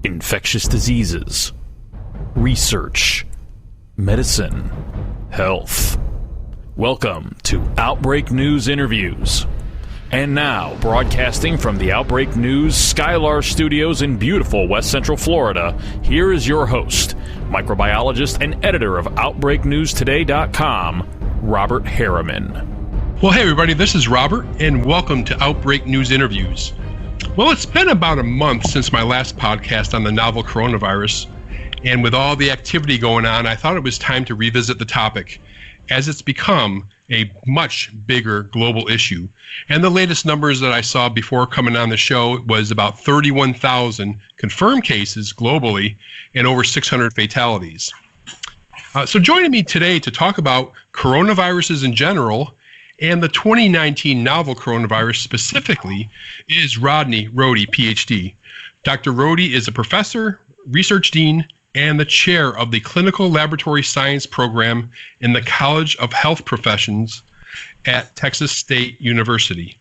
infectious diseases, research, medicine, health. Welcome to Outbreak News Interviews. And now, broadcasting from the Outbreak News Skylar Studios in beautiful West Central Florida, here is your host, microbiologist and editor of OutbreakNewsToday.com, Robert Harriman. Well, hey everybody, this is Robert, and welcome to Outbreak News Interviews. Well, it's been about a month since my last podcast on the novel coronavirus, and with all the activity going on, I thought it was time to revisit the topic, as it's become a much bigger global issue. And the latest numbers that I saw before coming on the show was about 31,000 confirmed cases globally and over 600 fatalities. So joining me today to talk about coronaviruses in general and the 2019 novel coronavirus specifically is Rodney Rohde, PhD. Dr. Rohde is a professor, research dean, and the chair of the Clinical Laboratory Science Program in the College of Health Professions at Texas State University.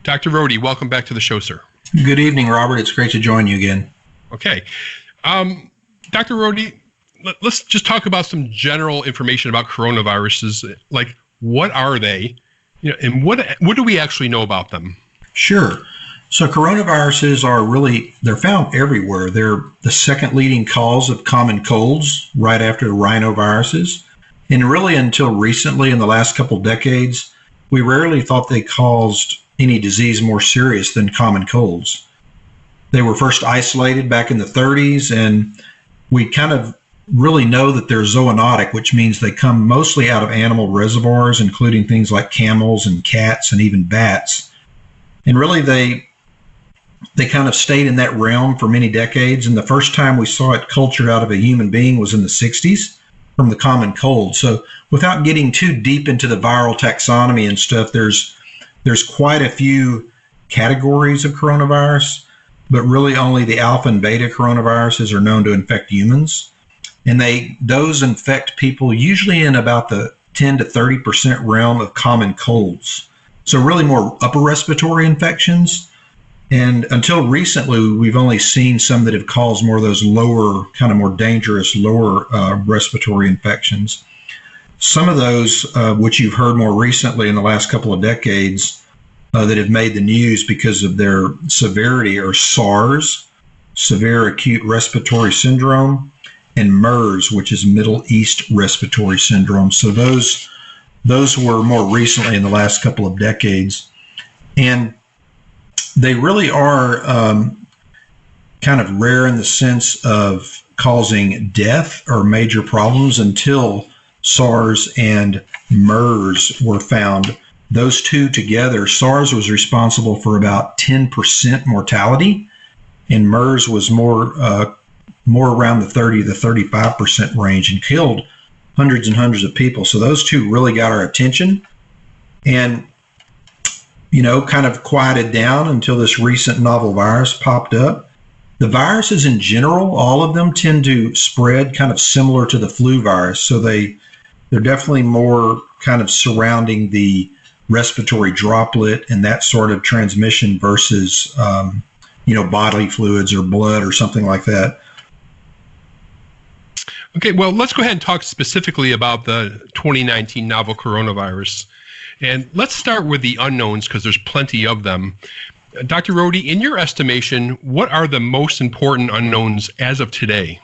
Dr. Rohde, welcome back to the show, sir. Good evening, Robert. It's great to join you again. Okay. Dr. Rohde, let's just talk about some general information about coronaviruses. Like, what are they? And what do we actually know about them? Sure. So coronaviruses they're found everywhere. They're the second leading cause of common colds right after the rhinoviruses. And really until recently, in the last couple of decades, we rarely thought they caused any disease more serious than common colds. They were first isolated back in the 30s, and we kind of really know that they're zoonotic, which means they come mostly out of animal reservoirs, including things like camels and cats and even bats. And really they kind of stayed in that realm for many decades. And the first time we saw it cultured out of a human being was in the 60s from the common cold. So without getting too deep into the viral taxonomy and stuff, there's quite a few categories of coronavirus, but really only the alpha and beta coronaviruses are known to infect humans. And those infect people usually in about the 10 to 30% realm of common colds. So really more upper respiratory infections. And until recently, we've only seen some that have caused more of those lower, kind of more dangerous, lower respiratory infections. Some of those, which you've heard more recently in the last couple of decades, that have made the news because of their severity are SARS, severe acute respiratory syndrome, and MERS, which is Middle East Respiratory Syndrome. So those were more recently in the last couple of decades. And they really are kind of rare in the sense of causing death or major problems until SARS and MERS were found. Those two together, SARS was responsible for about 10% mortality, and MERS was more around the 30 to 35% range and killed hundreds and hundreds of people. So those two really got our attention and, kind of quieted down until this recent novel virus popped up. The viruses in general, all of them tend to spread kind of similar to the flu virus. So they're definitely more kind of surrounding the respiratory droplet and that sort of transmission versus, bodily fluids or blood or something like that. Okay, well, let's go ahead and talk specifically about the 2019 novel coronavirus. And let's start with the unknowns because there's plenty of them. Dr. Rohde, in your estimation, what are the most important unknowns as of today?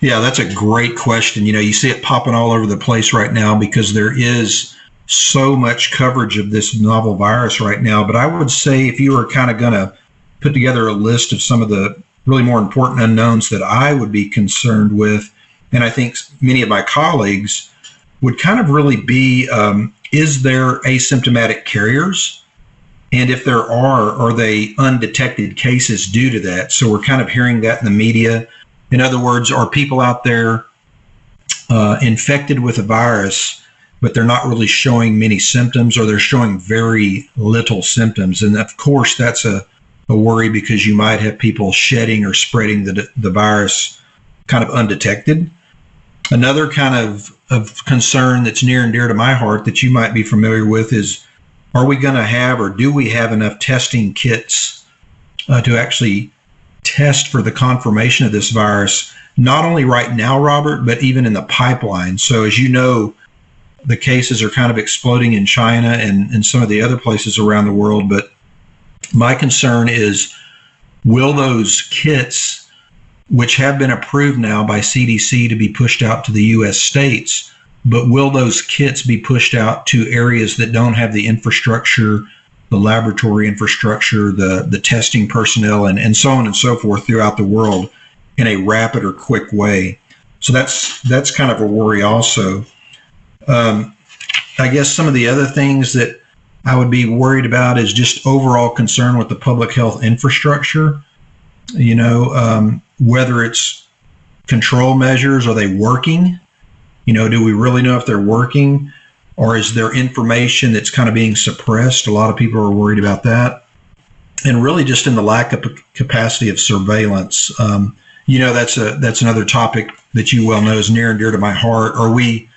Yeah, that's a great question. You see it popping all over the place right now because there is so much coverage of this novel virus right now. But I would say if you were kind of going to put together a list of some of the really more important unknowns that I would be concerned with, and I think many of my colleagues would kind of really be, is there asymptomatic carriers? And if there are they undetected cases due to that? So we're kind of hearing that in the media. In other words, are people out there infected with a virus, but they're not really showing many symptoms, or they're showing very little symptoms? And of course, that's a worry because you might have people shedding or spreading the virus kind of undetected. Another kind of concern that's near and dear to my heart that you might be familiar with is, are we going to have, or do we have enough testing kits to actually test for the confirmation of this virus, not only right now, Robert, but even in the pipeline. So as you know, the cases are kind of exploding in China and some of the other places around the world. But my concern is, will those kits, which have been approved now by CDC to be pushed out to the U.S. states, but will those kits be pushed out to areas that don't have the infrastructure, the laboratory infrastructure, the testing personnel, and so on and so forth throughout the world in a rapid or quick way? So that's kind of a worry also. I guess some of the other things that I would be worried about is just overall concern with the public health infrastructure. Whether it's control measures, are they working? Do we really know if they're working, or is there information that's kind of being suppressed? A lot of people are worried about that. And really just in the lack of capacity of surveillance. That's another topic that you well know is near and dear to my heart. Are we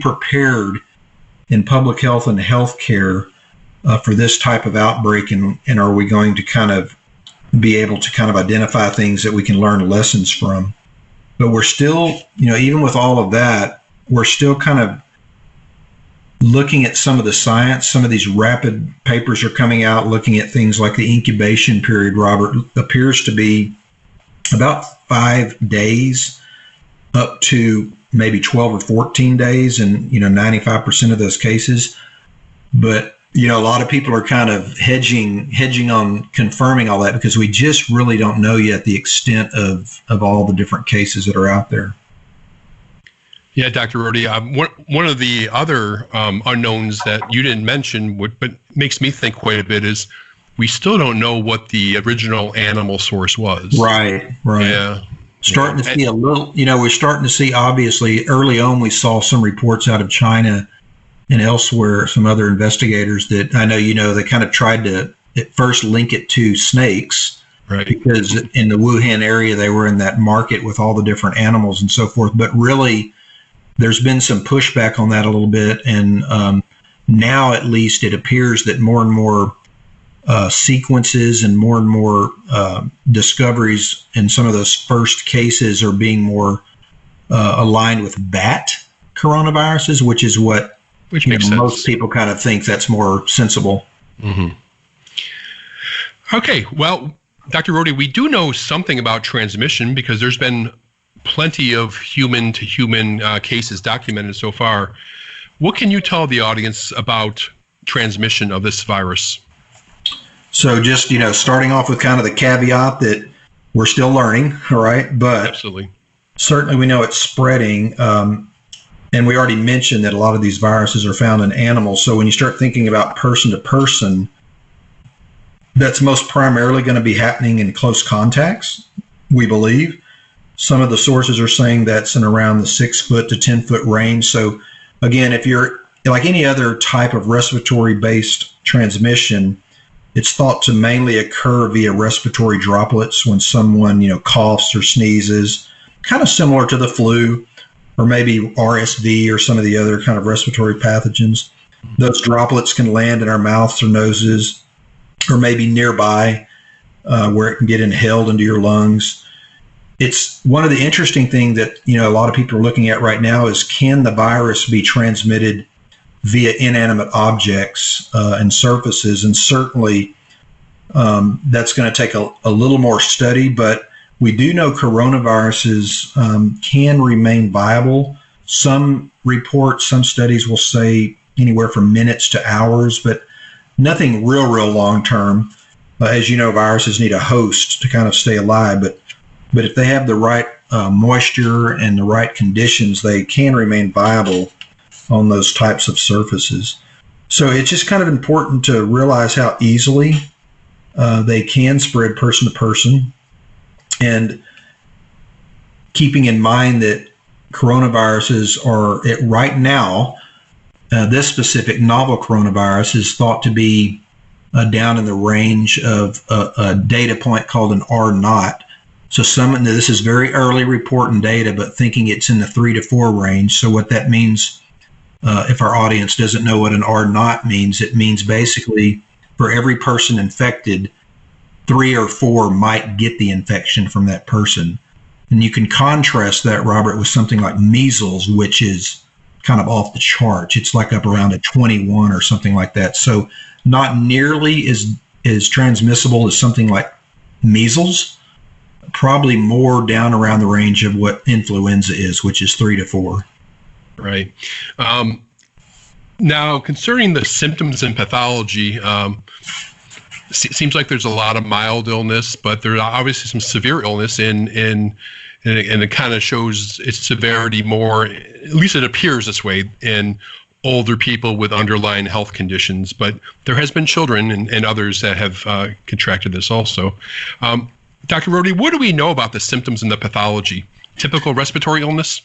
prepared in public health and healthcare for this type of outbreak, and are we going to kind of be able to kind of identify things that we can learn lessons from? But we're still, even with all of that, we're still kind of looking at some of the science. Some of these rapid papers are coming out looking at things like the incubation period, Robert, appears to be about 5 days up to maybe 12 or 14 days in 95% of those cases. But a lot of people are kind of hedging on confirming all that, because we just really don't know yet the extent of all the different cases that are out there. Yeah, Dr. Rohde, one of the other unknowns that you didn't mention, but makes me think quite a bit, is we still don't know what the original animal source was. Right. Yeah. Starting to see a little, we're starting to see, obviously, early on we saw some reports out of China and elsewhere, some other investigators that I know, they kind of tried to at first link it to snakes, right? Because in the Wuhan area, they were in that market with all the different animals and so forth. But really, there's been some pushback on that a little bit. And now, at least, it appears that more and more sequences and more discoveries in some of those first cases are being more aligned with bat coronaviruses, which is what makes sense. Most people kind of think that's more sensible. Mm-hmm. Okay, well, Dr. Rohde, we do know something about transmission because there's been plenty of human-to-human cases documented so far. What can you tell the audience about transmission of this virus? So just, starting off with kind of the caveat that we're still learning, all right? But absolutely, certainly we know it's spreading. And we already mentioned that a lot of these viruses are found in animals. So when you start thinking about person to person, that's most primarily going to be happening in close contacts, we believe. Some of the sources are saying that's in around the 6 foot to 10 foot range. So again, if you're like any other type of respiratory based transmission, it's thought to mainly occur via respiratory droplets when someone, coughs or sneezes, kind of similar to the flu, or maybe RSV or some of the other kind of respiratory pathogens. Those droplets can land in our mouths or noses, or maybe nearby where it can get inhaled into your lungs. It's one of the interesting things that, a lot of people are looking at right now is, can the virus be transmitted via inanimate objects and surfaces? And certainly that's going to take a little more study, but we do know coronaviruses can remain viable. Some reports, some studies will say anywhere from minutes to hours, but nothing real long term. As you know, viruses need a host to kind of stay alive, but if they have the right moisture and the right conditions, they can remain viable on those types of surfaces. So it's just kind of important to realize how easily they can spread person to person. And keeping in mind that coronaviruses are, right now, this specific novel coronavirus is thought to be down in the range of a data point called an R0. So this is very early reporting data, but thinking it's in the 3 to 4 range. So what that means, if our audience doesn't know what an R0 means, it means basically for every person infected, 3 or 4 might get the infection from that person. And you can contrast that, Robert, with something like measles, which is kind of off the charts. It's like up around a 21 or something like that. So not nearly as transmissible as something like measles, probably more down around the range of what influenza is, which is 3 to 4. Right. Now, concerning the symptoms and pathology, seems like there's a lot of mild illness, but there's obviously some severe illness, and it kind of shows its severity more, at least it appears this way, in older people with underlying health conditions. But there has been children and others that have contracted this also. Dr. Rohde, what do we know about the symptoms and the pathology? Typical respiratory illness?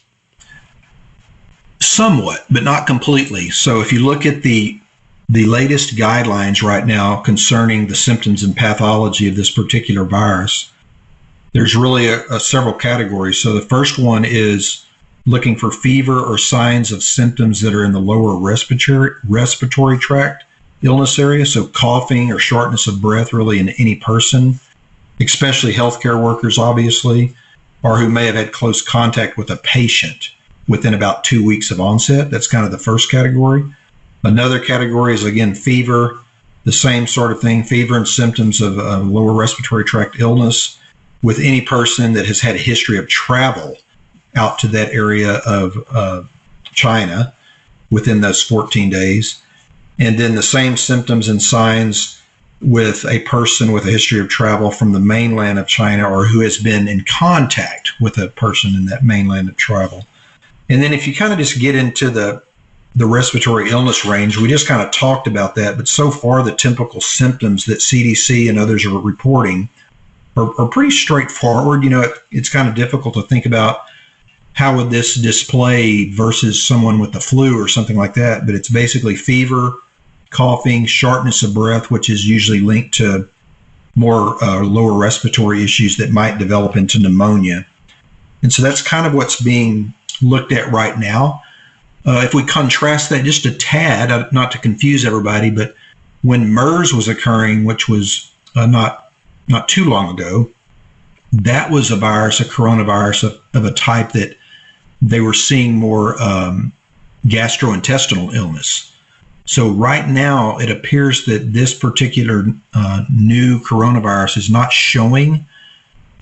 Somewhat, but not completely. So if you look at the latest guidelines right now concerning the symptoms and pathology of this particular virus, there's really several categories. So the first one is looking for fever or signs of symptoms that are in the lower respiratory tract illness area. So coughing or shortness of breath really in any person, especially healthcare workers, obviously, or who may have had close contact with a patient within about 2 weeks of onset. That's kind of the first category. Another category is, again, fever, the same sort of thing, fever and symptoms of lower respiratory tract illness with any person that has had a history of travel out to that area of China within those 14 days. And then the same symptoms and signs with a person with a history of travel from the mainland of China or who has been in contact with a person in that mainland of travel. And then if you kind of just get into the respiratory illness range, we just kind of talked about that, but so far the typical symptoms that CDC and others are reporting are pretty straightforward. You know, it's kind of difficult to think about how would this display versus someone with the flu or something like that, but it's basically fever, coughing, shortness of breath, which is usually linked to more lower respiratory issues that might develop into pneumonia. And so that's kind of what's being looked at right now. If we contrast that just a tad, not to confuse everybody, but when MERS was occurring, which was not too long ago, that was a virus, a coronavirus of a type that they were seeing more gastrointestinal illness. So right now, it appears that this particular new coronavirus is not showing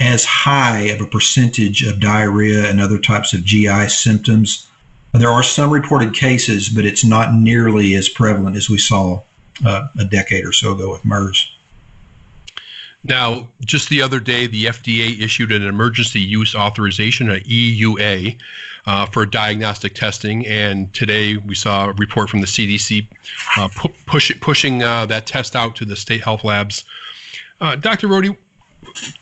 as high of a percentage of diarrhea and other types of GI symptoms. There are some reported cases, but it's not nearly as prevalent as we saw a decade or so ago with MERS. Now, just the other day, the FDA issued an emergency use authorization, an EUA, for diagnostic testing. And today we saw a report from the CDC pushing that test out to the state health labs. Dr. Rohde,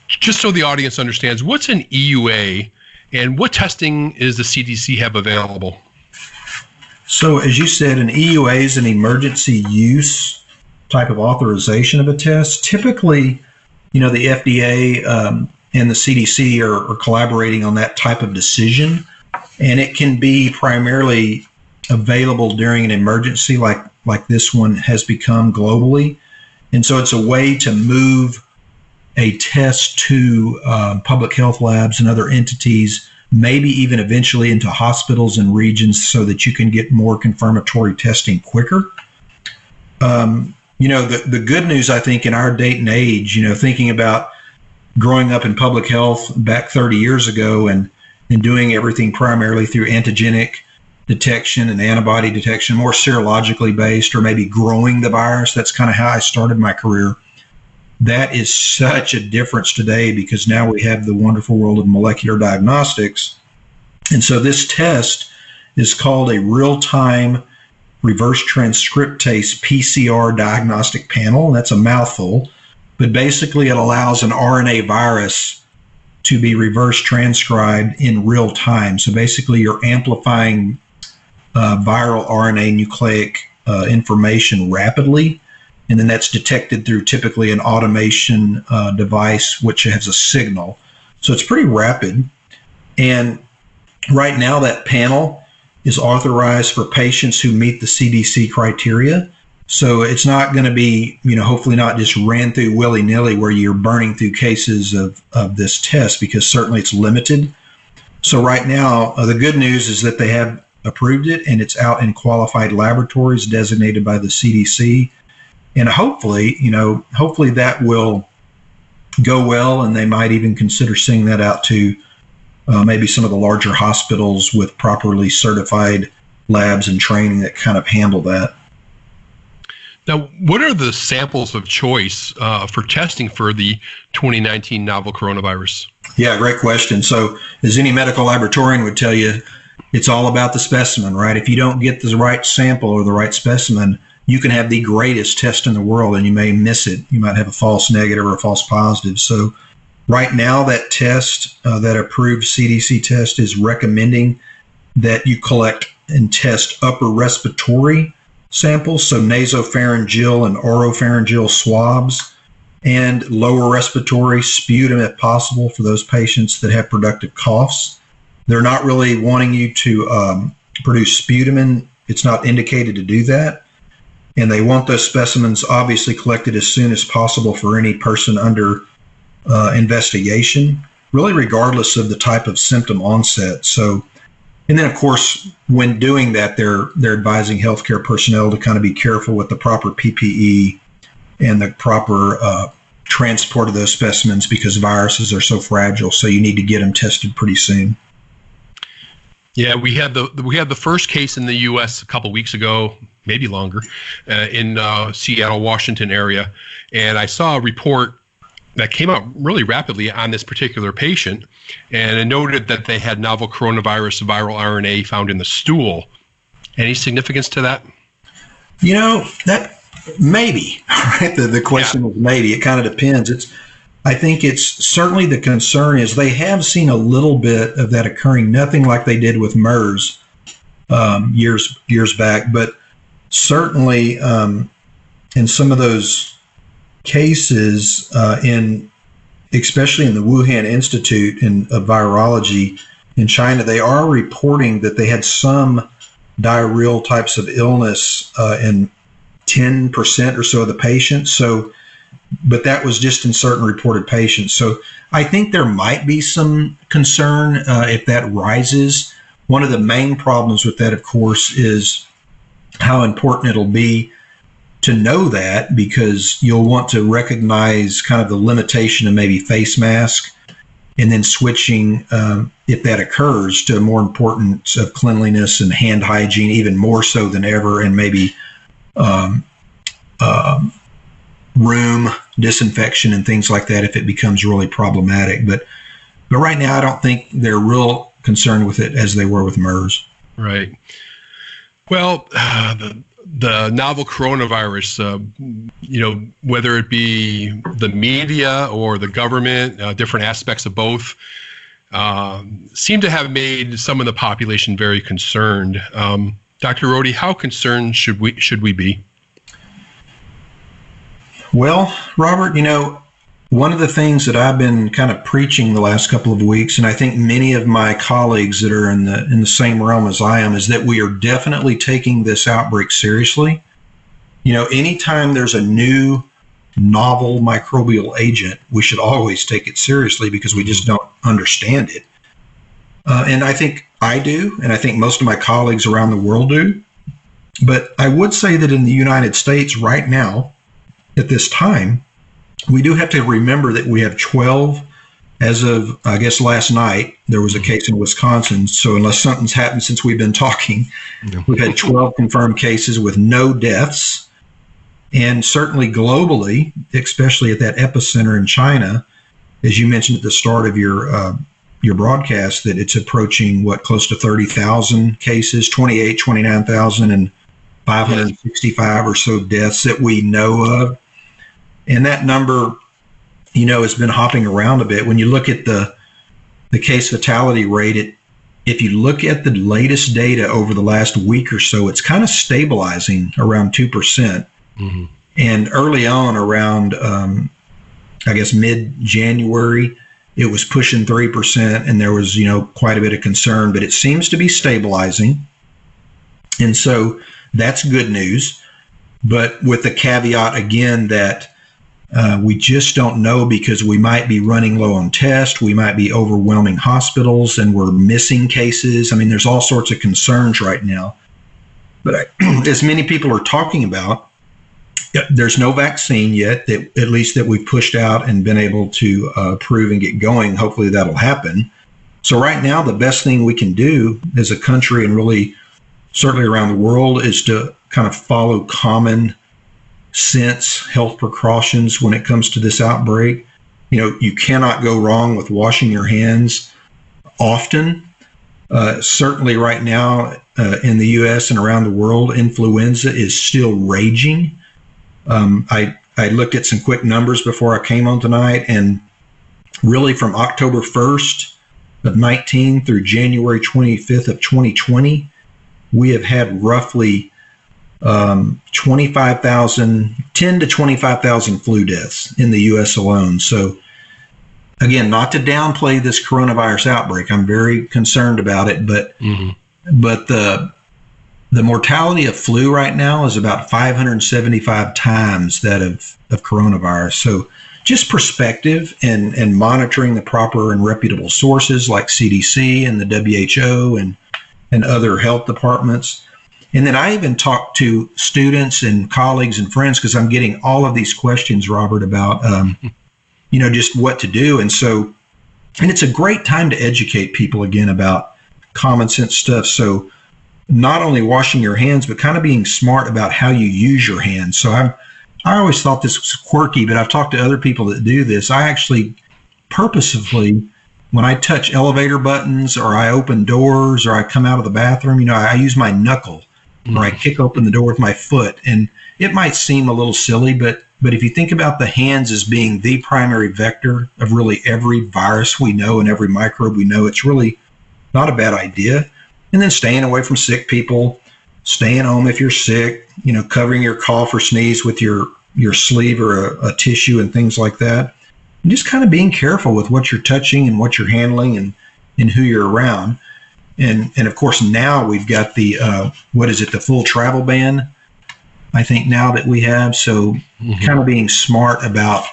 just so the audience understands, what's an EUA and what testing is the CDC have available? So as you said, an EUA is an emergency use type of authorization of a test. Typically, you know, the FDA and the CDC are collaborating on that type of decision, and it can be primarily available during an emergency like this one has become globally. And so it's a way to move a test to public health labs and other entities, maybe even eventually into hospitals and regions so that you can get more confirmatory testing quicker. You know, the good news, I think, in our date and age, you know, thinking about growing up in public health back 30 years ago and doing everything primarily through antigenic detection and antibody detection, more serologically based, or maybe growing the virus. That's kind of how I started my career. That is such a difference today because now we have the wonderful world of molecular diagnostics. And so this test is called a real-time reverse transcriptase PCR diagnostic panel. That's a mouthful, but basically it allows an RNA virus to be reverse transcribed in real time. So basically you're amplifying viral RNA nucleic information rapidly, and then that's detected through typically an automation device which has a signal. So it's pretty rapid. And right now that panel is authorized for patients who meet the CDC criteria. So it's not going to be, hopefully not just ran through willy-nilly where you're burning through cases of this test, because certainly it's limited. So right now, the good news is that they have approved it, and it's out in qualified laboratories designated by the CDC. And hopefully that will go well, and they might even consider sending that out to maybe some of the larger hospitals with properly certified labs and training that kind of handle that. Now, what are the samples of choice for testing for the 2019 novel coronavirus? Yeah, great question. So as any medical laboratorian would tell you, it's all about the specimen, right? If you don't get the right sample or the right specimen, you can have the greatest test in the world and you may miss it. You might have a false negative or a false positive. So right now, that test, that approved CDC test, is recommending that you collect and test upper respiratory samples, so nasopharyngeal and oropharyngeal swabs, and lower respiratory sputum if possible for those patients that have productive coughs. They're not really wanting you to produce sputum, and it's not indicated to do that. And they want those specimens obviously collected as soon as possible for any person under investigation, really regardless of the type of symptom onset. So, and then of course, when doing that, they're advising healthcare personnel to kind of be careful with the proper PPE and the proper transport of those specimens, because viruses are so fragile. So you need to get them tested pretty soon. Yeah, we had the first case in the U.S. a couple weeks ago, maybe longer, in Seattle, Washington area, and I saw a report that came out really rapidly on this particular patient, and it noted that they had novel coronavirus viral RNA found in the stool. Any significance to that? That maybe, right? The question is maybe. It kind of depends. I think it's certainly, the concern is they have seen a little bit of that occurring, nothing like they did with MERS years back, but certainly in some of those cases, especially in the Wuhan Institute of Virology in China, they are reporting that they had some diarrheal types of illness in 10% or so of the patients. So, but that was just in certain reported patients. So I think there might be some concern if that rises. One of the main problems with that, of course, is how important it'll be to know that, because you'll want to recognize kind of the limitation of maybe face mask, and then switching, if that occurs, to more importance of cleanliness and hand hygiene, even more so than ever, and maybe room disinfection and things like that if it becomes really problematic. But right now, I don't think they're real concerned with it as they were with MERS. Right. Well, the novel coronavirus, whether it be the media or the government, different aspects of both, seem to have made some of the population very concerned. Dr. Rohde, how concerned should we be? Well, Robert, one of the things that I've been kind of preaching the last couple of weeks, and I think many of my colleagues that are in the same realm as I am, is that we are definitely taking this outbreak seriously. Anytime there's a new novel microbial agent, we should always take it seriously, because we just don't understand it. And I think I do, and I think most of my colleagues around the world do. But I would say that in the United States right now, at this time, we do have to remember that we have 12, as of, I guess, last night, there was a case in Wisconsin. So unless something's happened since we've been talking, we've had 12 confirmed cases with no deaths. And certainly globally, especially at that epicenter in China, as you mentioned at the start of your broadcast, that it's approaching, close to 30,000 cases, 29,000, and 565 or so deaths that we know of. And that number, has been hopping around a bit. When you look at the case fatality rate, if you look at the latest data over the last week or so, it's kind of stabilizing around 2%. Mm-hmm. And early on, around, mid-January, it was pushing 3%, and there was, quite a bit of concern, but it seems to be stabilizing. And so that's good news. but with the caveat again that we just don't know, because we might be running low on tests, we might be overwhelming hospitals, and we're missing cases. I mean, there's all sorts of concerns right now. But as many people are talking about, there's no vaccine yet, that at least that we've pushed out and been able to approve and get going. Hopefully that'll happen. So right now, the best thing we can do as a country, and really certainly around the world, is to kind of follow common sense health precautions when it comes to this outbreak. You cannot go wrong with washing your hands often. Certainly right now in the U.S. and around the world, influenza is still raging. I looked at some quick numbers before I came on tonight, and really from October 1st of 19 through January 25th of 2020, we have had roughly 10 to 25,000 flu deaths in the U.S. alone. So again, not to downplay this coronavirus outbreak, I'm very concerned about it, but the mortality of flu right now is about 575 times that of coronavirus. So just perspective, and monitoring the proper and reputable sources like CDC and the WHO and other health departments. And then I even talk to students and colleagues and friends, because I'm getting all of these questions, Robert, about, just what to do. And it's a great time to educate people again about common sense stuff. So not only washing your hands, but kind of being smart about how you use your hands. So I always thought this was quirky, but I've talked to other people that do this. I actually purposefully, when I touch elevator buttons, or I open doors, or I come out of the bathroom, I use my knuckle, or I kick open the door with my foot. And it might seem a little silly, but if you think about the hands as being the primary vector of really every virus we know and every microbe we know, it's really not a bad idea. And then staying away from sick people, staying home if you're sick, covering your cough or sneeze with your sleeve or a tissue and things like that. And just kind of being careful with what you're touching and what you're handling and who you're around. And of course, now we've got the, the full travel ban, I think, now that we have. So kind of being smart about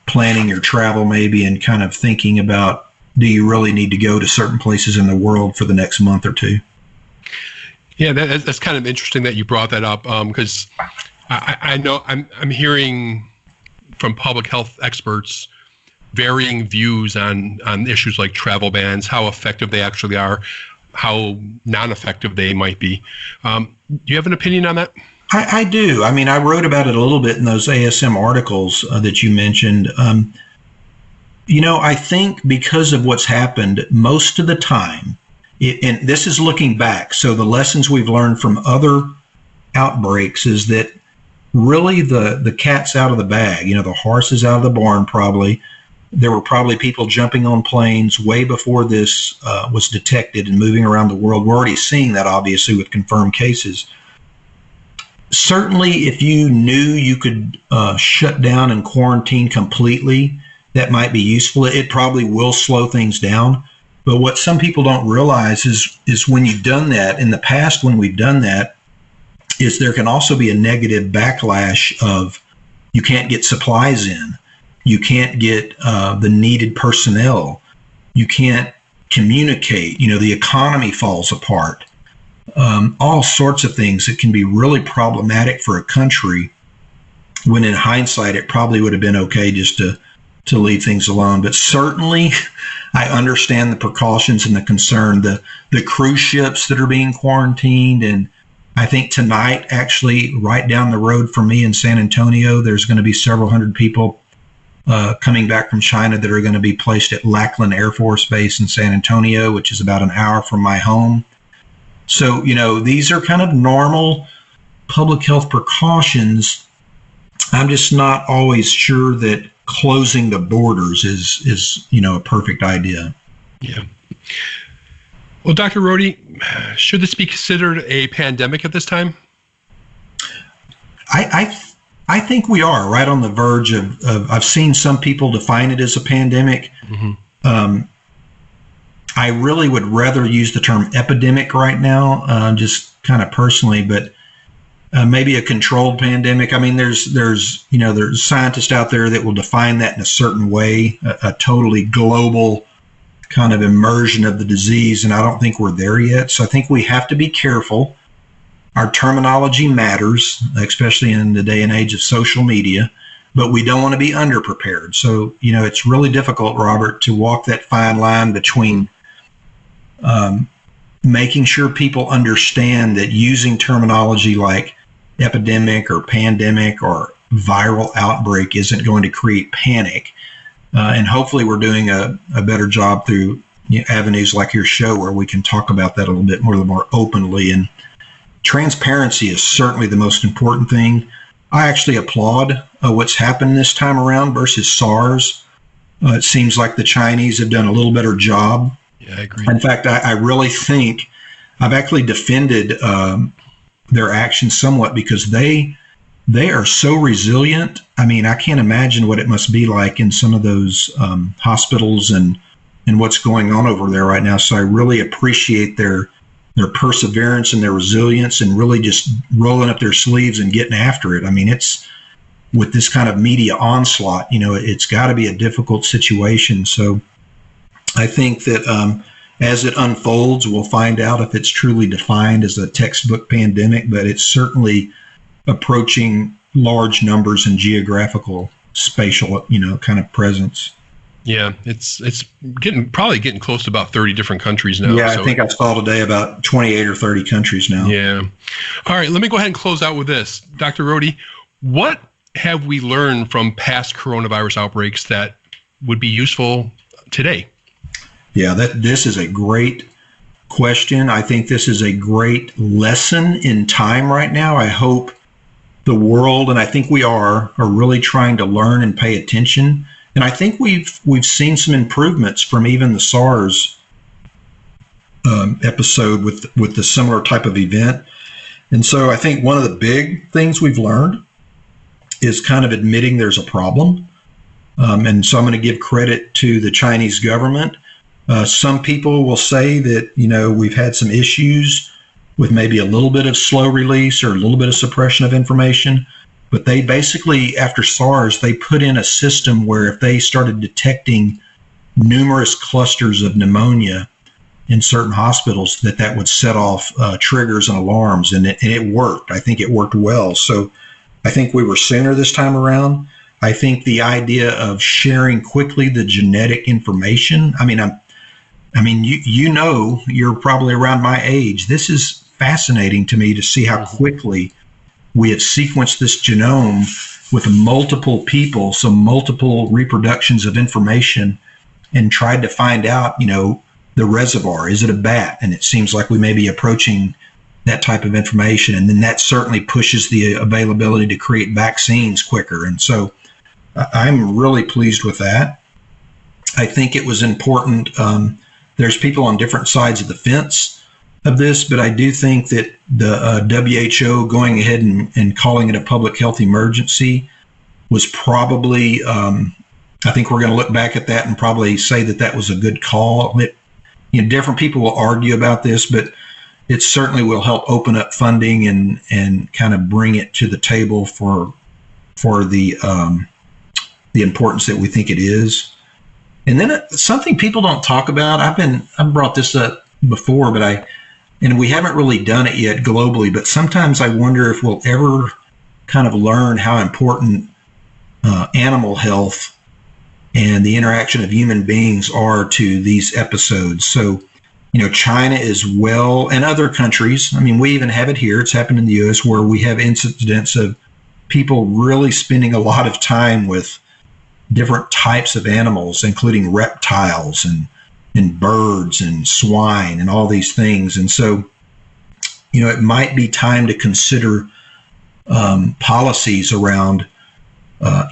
planning your travel maybe, and kind of thinking about, do you really need to go to certain places in the world for the next month or two? Yeah, that's kind of interesting that you brought that up, because I know I'm hearing from public health experts varying views on issues like travel bans, how effective they actually are, how non-effective they might be. Do you have an opinion on that? I do. I mean, I wrote about it a little bit in those ASM articles that you mentioned. I think because of what's happened most of the time, and this is looking back, so the lessons we've learned from other outbreaks is that really the cat's out of the bag. The horse is out of the barn probably. There were probably people jumping on planes way before this was detected and moving around the world. We're already seeing that, obviously, with confirmed cases. Certainly, if you knew you could shut down and quarantine completely, that might be useful. It probably will slow things down. But what some people don't realize is when you've done that, in the past when we've done that, is there can also be a negative backlash of you can't get supplies in. You can't get the needed personnel. You can't communicate. The economy falls apart. All sorts of things that can be really problematic for a country, when in hindsight, it probably would have been okay just to leave things alone. But certainly, I understand the precautions and the concern. The cruise ships that are being quarantined, and I think tonight, actually, right down the road from me in San Antonio, there's going to be several hundred people coming back from China that are going to be placed at Lackland Air Force Base in San Antonio, which is about an hour from my home. So, these are kind of normal public health precautions. I'm just not always sure that closing the borders is a perfect idea. Yeah. Well, Dr. Rohde, should this be considered a pandemic at this time? I think we are right on the verge of I've seen some people define it as a pandemic. I really would rather use the term epidemic right now, just kind of personally, but maybe a controlled pandemic. I mean, there's scientists out there that will define that in a certain way, a totally global kind of immersion of the disease, and I don't think we're there yet. So I think we have to be careful. Our terminology matters, especially in the day and age of social media, but we don't want to be underprepared. So, it's really difficult, Robert, to walk that fine line between making sure people understand that using terminology like epidemic or pandemic or viral outbreak isn't going to create panic. And hopefully we're doing a better job through avenues like your show where we can talk about that a little bit more openly. And transparency is certainly the most important thing. I actually applaud what's happened this time around versus SARS. It seems like the Chinese have done a little better job. Yeah, I agree. In fact, I really think I've actually defended their actions somewhat because they are so resilient. I mean, I can't imagine what it must be like in some of those hospitals and what's going on over there right now. So I really appreciate their perseverance and their resilience and really just rolling up their sleeves and getting after it. I mean, it's with this kind of media onslaught, it's got to be a difficult situation. So I think that as it unfolds, we'll find out if it's truly defined as a textbook pandemic, but it's certainly approaching large numbers and geographical, spatial, kind of presence. Yeah, it's probably getting close to about 30 different countries now. Yeah, I think I saw today about 28 or 30 countries now. Yeah. All right, let me go ahead and close out with this. Dr. Rohde, what have we learned from past coronavirus outbreaks that would be useful today? Yeah, this is a great question. I think this is a great lesson in time right now. I hope the world, and I think we are really trying to learn and pay attention. And I think we've seen some improvements from even the SARS episode with the similar type of event. And so I think one of the big things we've learned is kind of admitting there's a problem. And so I'm going to give credit to the Chinese government. Some people will say that, we've had some issues with maybe a little bit of slow release or a little bit of suppression of information. But they basically, after SARS, they put in a system where if they started detecting numerous clusters of pneumonia in certain hospitals, that would set off triggers and alarms. And it worked. I think it worked well. So I think we were sooner this time around. I think the idea of sharing quickly the genetic information, you're probably around my age. This is fascinating to me to see how quickly we have sequenced this genome with multiple people, so multiple reproductions of information, and tried to find out, the reservoir. Is it a bat? And it seems like we may be approaching that type of information. And then that certainly pushes the availability to create vaccines quicker. And so I'm really pleased with that. I think it was important. There's people on different sides of the fence of this, but I do think that the WHO going ahead and calling it a public health emergency was probably, I think we're going to look back at that and probably say that was a good call. Different people will argue about this, but it certainly will help open up funding and kind of bring it to the table for the importance that we think it is. And then something people don't talk about, I've brought this up before, but we haven't really done it yet globally, but sometimes I wonder if we'll ever kind of learn how important animal health and the interaction of human beings are to these episodes. So, China is and other countries, we even have it here, it's happened in the US, where we have incidents of people really spending a lot of time with different types of animals, including reptiles and birds and swine and all these things. And so, it might be time to consider policies around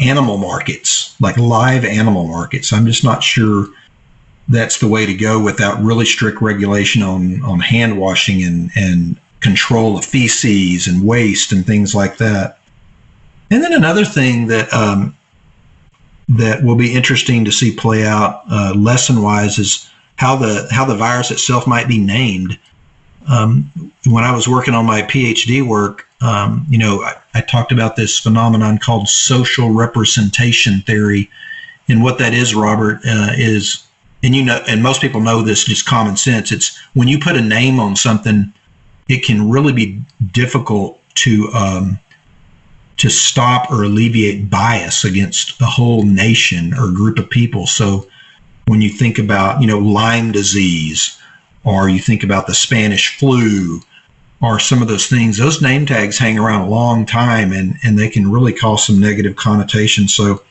animal markets, like live animal markets. I'm just not sure that's the way to go without really strict regulation on hand washing and control of feces and waste and things like that. And then another thing that will be interesting to see play out lesson-wise is how the virus itself might be named. When I was working on my PhD work, I talked about this phenomenon called social representation theory. And what that is, Robert, is, and most people know this, just common sense. It's when you put a name on something, it can really be difficult to stop or alleviate bias against a whole nation or group of people. So when you think about, Lyme disease, or you think about the Spanish flu, or some of those things, those name tags hang around a long time, and they can really cause some negative connotations. So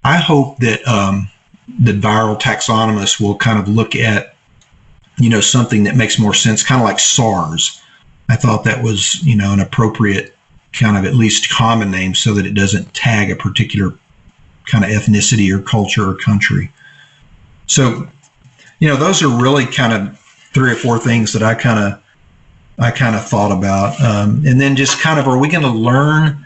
I hope that that viral taxonomists will kind of look at, something that makes more sense, kind of like SARS. I thought that was, an appropriate kind of at least common name so that it doesn't tag a particular kind of ethnicity or culture or country. So, those are really kind of 3 or 4 things that I kind of thought about. And then just kind of, are we going to learn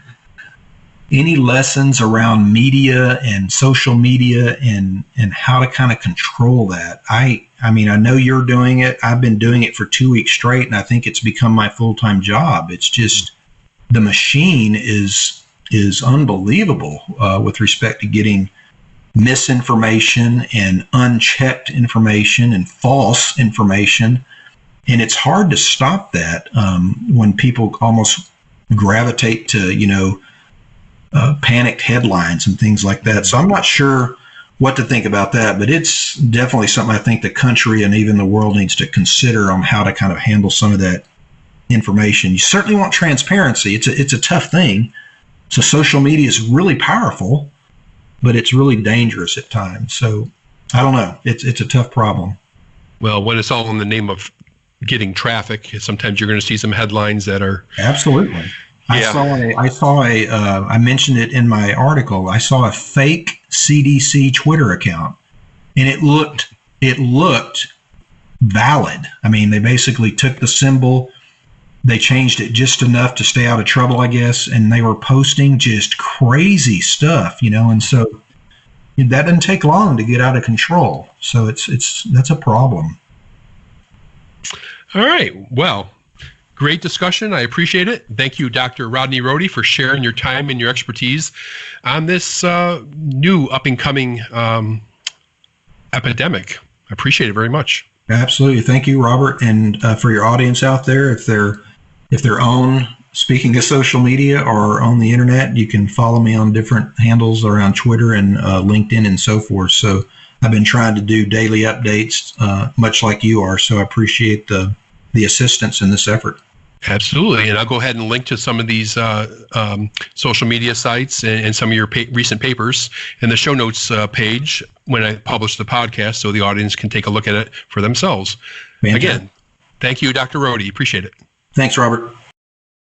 any lessons around media and social media and how to kind of control that? I mean, I know you're doing it. I've been doing it for 2 weeks straight, and I think it's become my full-time job. It's just, the machine is unbelievable with respect to getting misinformation and unchecked information and false information. And it's hard to stop that when people almost gravitate to, panicked headlines and things like that. So I'm not sure what to think about that, but it's definitely something I think the country and even the world needs to consider on how to kind of handle some of that information. You certainly want transparency. It's a tough thing. So social media is really powerful, but it's really dangerous at times. So I don't know. It's a tough problem. Well, when it's all in the name of getting traffic, sometimes you're going to see some headlines that are absolutely. Yeah. I mentioned it in my article. I saw a fake CDC Twitter account, and it looked valid. I mean, they basically took the symbol, they changed it just enough to stay out of trouble, I guess, and they were posting just crazy stuff, and so that doesn't take long to get out of control. So that's a problem. All right. Well, great discussion. I appreciate it. Thank you, Dr. Rodney Rohde, for sharing your time and your expertise on this new up-and-coming epidemic. I appreciate it very much. Absolutely. Thank you, Robert. And for your audience out there, if they're on, speaking of social media or on the internet, you can follow me on different handles around Twitter and LinkedIn and so forth. So I've been trying to do daily updates, much like you are. So I appreciate the assistance in this effort. Absolutely. And I'll go ahead and link to some of these social media sites and some of your recent papers in the show notes page when I publish the podcast, so the audience can take a look at it for themselves. Fantastic. Again, thank you, Dr. Rohde. Appreciate it. Thanks, Robert.